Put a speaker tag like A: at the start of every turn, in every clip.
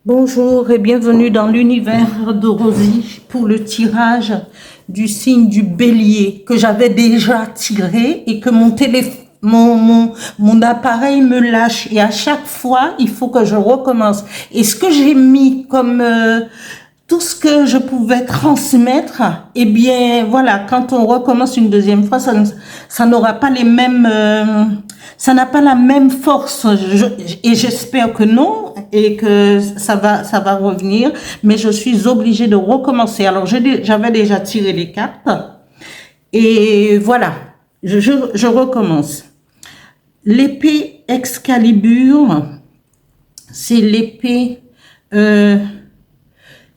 A: Bonjour et bienvenue dans l'univers de Rosie pour le tirage du signe du Bélier que j'avais déjà tiré et que mon appareil me lâche et à chaque fois il faut que je recommence. Et ce que j'ai mis comme tout ce que je pouvais transmettre, eh bien voilà, quand on recommence une deuxième fois, ça n'aura pas les mêmes, ça n'a pas la même force. Et j'espère que non et que ça va revenir. Mais je suis obligée de recommencer. Alors j'avais déjà tiré les cartes et voilà, je recommence. L'épée Excalibur, c'est l'épée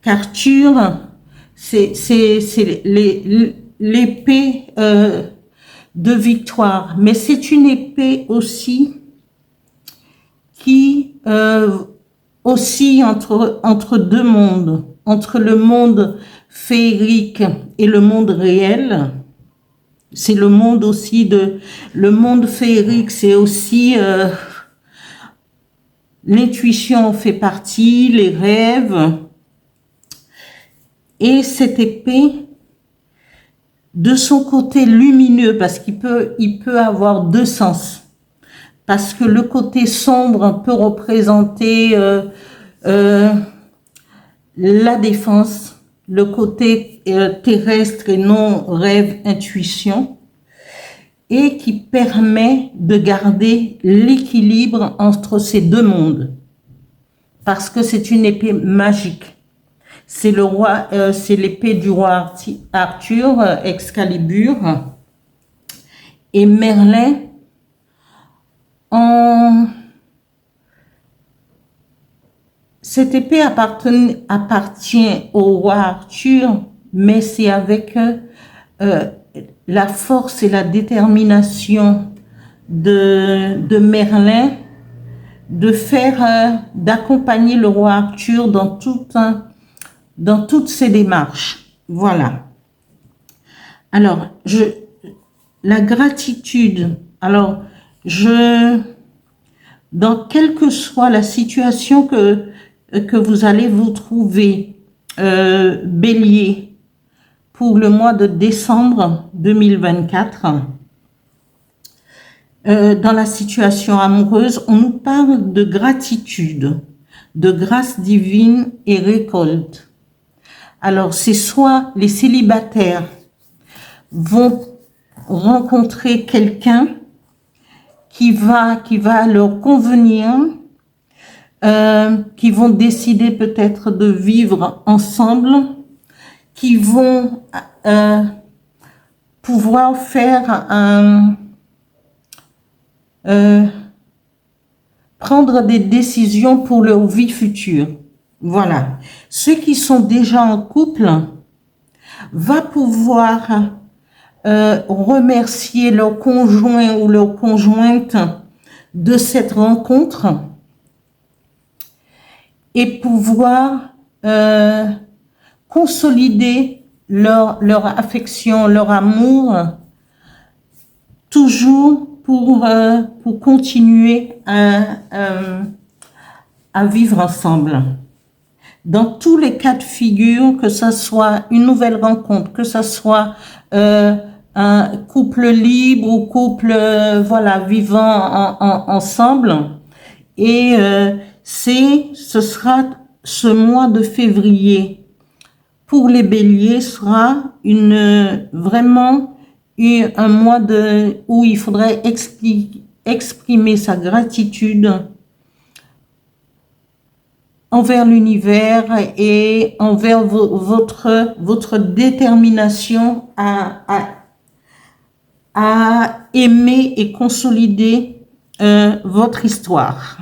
A: qu'Arthur, c'est l'épée de victoire, mais c'est une épée aussi qui oscille entre deux mondes, entre le monde féerique et le monde réel. C'est le monde aussi le monde féerique, c'est aussi l'intuition fait partie, les rêves. Et cette épée, de son côté lumineux, parce il peut avoir deux sens, parce que le côté sombre peut représenter la défense, le côté terrestre et non rêve, intuition, et qui permet de garder l'équilibre entre ces deux mondes, parce que c'est une épée magique. C'est c'est l'épée du roi Arthur, Excalibur, et Merlin cette épée appartient au roi Arthur, mais c'est avec la force et la détermination de Merlin d'accompagner le roi Arthur dans toutes ses démarches. Voilà. Alors, la gratitude. Alors, dans quelle que soit la situation que vous allez vous trouver, Bélier, pour le mois de décembre 2024, dans la situation amoureuse, on nous parle de gratitude, de grâce divine et récolte. Alors, c'est soit les célibataires vont rencontrer quelqu'un qui va leur convenir, qui vont décider peut-être de vivre ensemble, qui vont pouvoir faire prendre des décisions pour leur vie future. Voilà. Ceux qui sont déjà en couple vont pouvoir remercier leur conjoint ou leur conjointe de cette rencontre et pouvoir consolider leur affection, leur amour, toujours pour continuer à vivre ensemble. Dans tous les cas de figure, que ce soit une nouvelle rencontre, que ce soit un couple libre ou couple voilà vivant ensemble, et ce sera ce mois de février pour les béliers sera vraiment un mois où il faudrait exprimer sa gratitude envers l'univers et envers votre détermination à aimer et consolider votre histoire.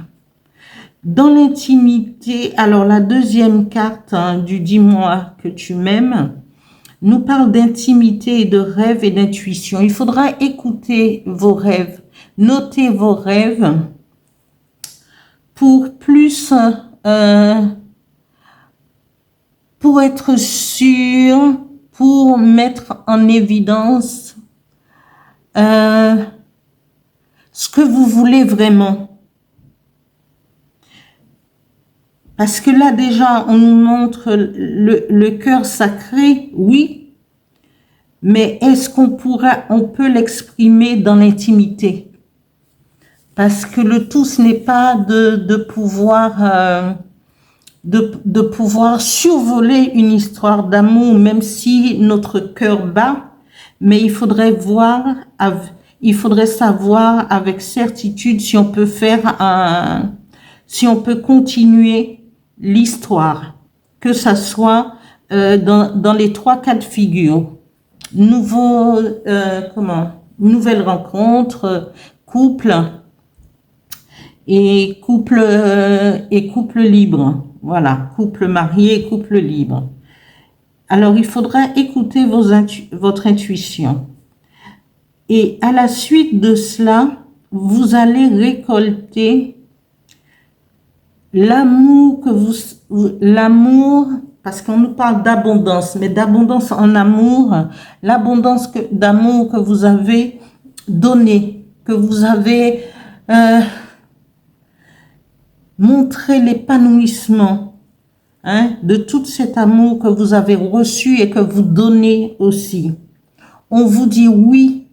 A: Dans l'intimité, alors la deuxième carte du dis-moi que tu m'aimes nous parle d'intimité et de rêve et d'intuition. Il faudra écouter vos rêves, noter vos rêves pour plus, pour être sûr, pour mettre en évidence ce que vous voulez vraiment. Parce que là, déjà, on nous montre le cœur sacré, oui, mais est-ce on peut l'exprimer dans l'intimité? Parce que le tout, ce n'est pas de pouvoir, de pouvoir survoler une histoire d'amour, même si notre cœur bat, mais il faudrait savoir avec certitude si on peut si on peut continuer l'histoire, que ça soit dans les 3 cas de figure. Nouvelle rencontre, couple et couple libre. Voilà, couple marié et couple libre. Alors, il faudra écouter votre intuition. Et à la suite de cela, vous allez récolter l'amour parce qu'on nous parle d'abondance, mais d'abondance en amour, l'abondance d'amour que vous avez donné, que vous avez montré l'épanouissement de tout cet amour que vous avez reçu et que vous donnez aussi. On vous dit oui,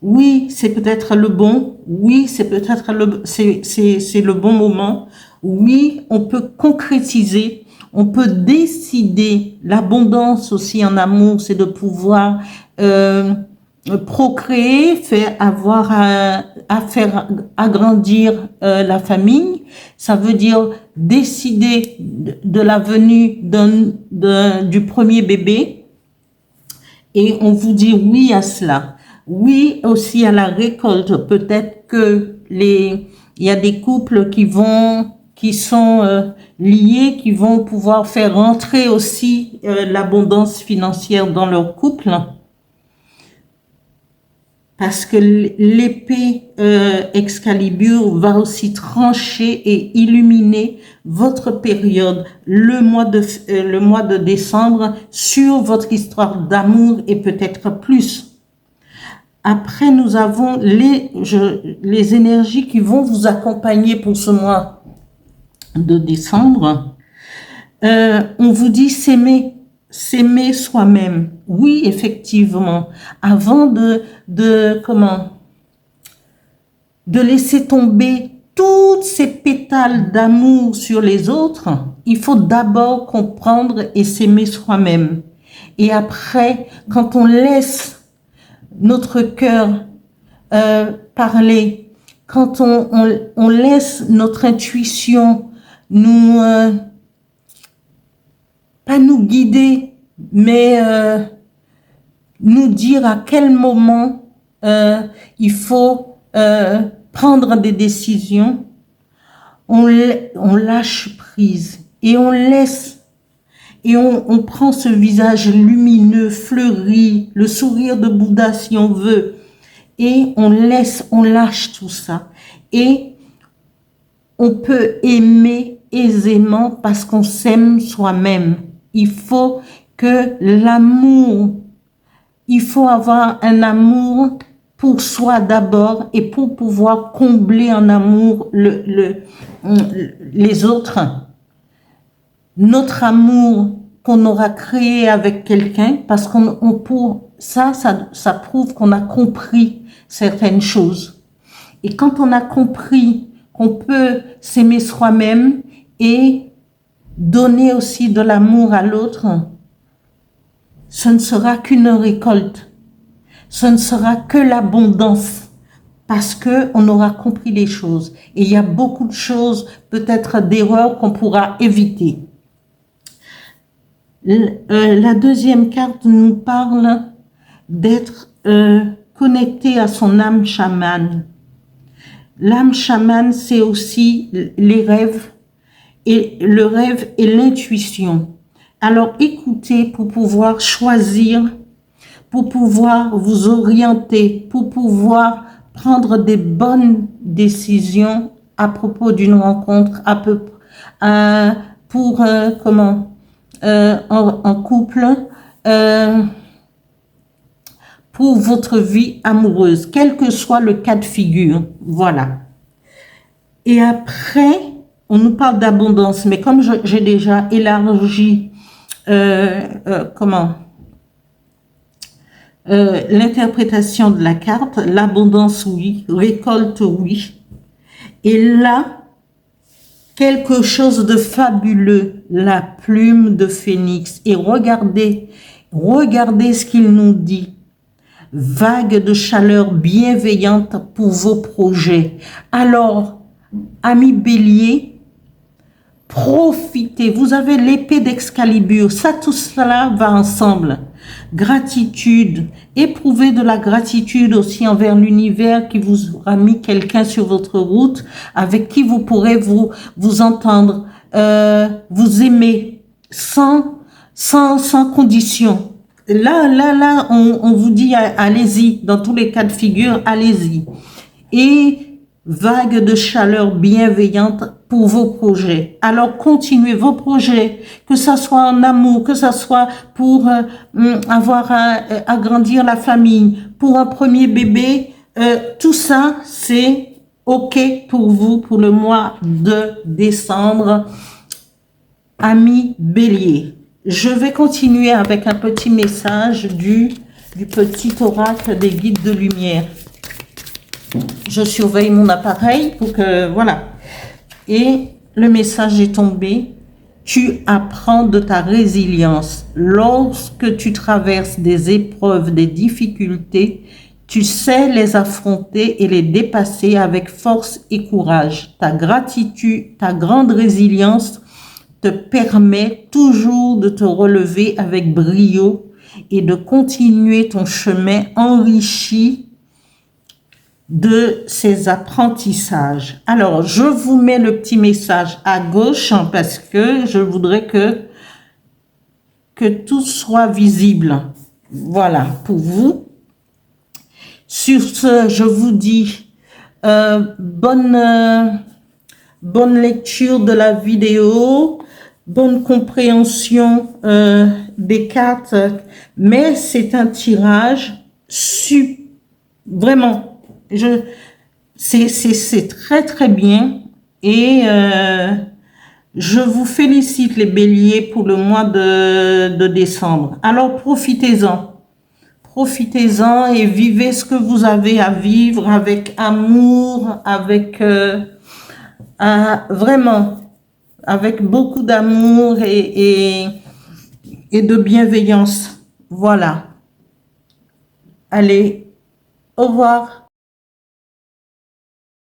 A: oui, c'est peut-être le bon. Oui, c'est peut-être c'est le bon moment. Oui, on peut concrétiser. On peut décider. L'abondance aussi en amour, c'est de pouvoir procréer, faire agrandir la famille. Ça veut dire décider de la venue du premier bébé. Et on vous dit oui à cela. Oui aussi à la récolte. Peut-être que il y a des couples qui sont liés, qui vont pouvoir faire rentrer aussi l'abondance financière dans leur couple. Parce que l'épée Excalibur va aussi trancher et illuminer votre période, le mois de décembre, sur votre histoire d'amour et peut-être plus. Après, nous avons les énergies qui vont vous accompagner pour ce mois de décembre. On vous dit s'aimer soi-même. Oui, effectivement. Avant de laisser tomber toutes ces pétales d'amour sur les autres, il faut d'abord comprendre et s'aimer soi-même. Et après, quand on laisse notre cœur parler, quand on laisse notre intuition pas nous guider, mais nous dire à quel moment il faut prendre des décisions, on lâche prise et on laisse, et on prend ce visage lumineux, fleuri, le sourire de Bouddha si on veut, et on lâche tout ça. Et on peut aimer aisément parce qu'on s'aime soi-même. Il faut avoir un amour pour soi d'abord et pour pouvoir combler en amour les autres. Notre amour qu'on aura créé avec quelqu'un, parce ça prouve qu'on a compris certaines choses. Et quand on a compris qu'on peut s'aimer soi-même et donner aussi de l'amour à l'autre, ce ne sera qu'une récolte. Ce ne sera que l'abondance parce que on aura compris les choses. Et il y a beaucoup de choses, peut-être d'erreurs qu'on pourra éviter. La deuxième carte nous parle d'être connecté à son âme chamane. L'âme chamane, c'est aussi les rêves, et le rêve et l'intuition. Alors écoutez pour pouvoir choisir, pour pouvoir vous orienter, pour pouvoir prendre des bonnes décisions à propos d'une rencontre, en couple, pour votre vie amoureuse, quel que soit le cas de figure. Voilà. Et après, on nous parle d'abondance, mais comme j'ai déjà élargi, l'interprétation de la carte, l'abondance oui, récolte oui. Et là, quelque chose de fabuleux, la plume de phénix. Et regardez ce qu'il nous dit. Vague de chaleur bienveillante pour vos projets. Alors, amis bélier, profitez, vous avez l'épée d'Excalibur, ça tout cela va ensemble. Gratitude, éprouvez de la gratitude aussi envers l'univers qui vous aura mis quelqu'un sur votre route avec qui vous pourrez vous entendre, vous aimer sans condition. Là, on vous dit allez-y, dans tous les cas de figure, allez-y. Et vague de chaleur bienveillante pour vos projets. Alors, continuez vos projets, que ça soit en amour, que ça soit pour avoir agrandir la famille, pour un premier bébé, tout ça, c'est OK pour vous pour le mois de décembre. Amis bélier, je vais continuer avec un petit message du petit oracle des guides de lumière. Je surveille mon appareil pour que, voilà. Et le message est tombé. Tu apprends de ta résilience. Lorsque tu traverses des épreuves, des difficultés, tu sais les affronter et les dépasser avec force et courage. Ta gratitude, ta grande résilience te permet toujours de te relever avec brio et de continuer ton chemin enrichi de ces apprentissages. Alors, je vous mets le petit message à gauche parce que je voudrais que tout soit visible. Voilà, pour vous. Sur ce, je vous dis bonne lecture de la vidéo, bonne compréhension des cartes, mais c'est un tirage vraiment. C'est très très bien et je vous félicite les béliers pour le mois de décembre. Alors profitez-en et vivez ce que vous avez à vivre avec amour, avec vraiment avec beaucoup d'amour et de bienveillance. Voilà. Allez, au revoir.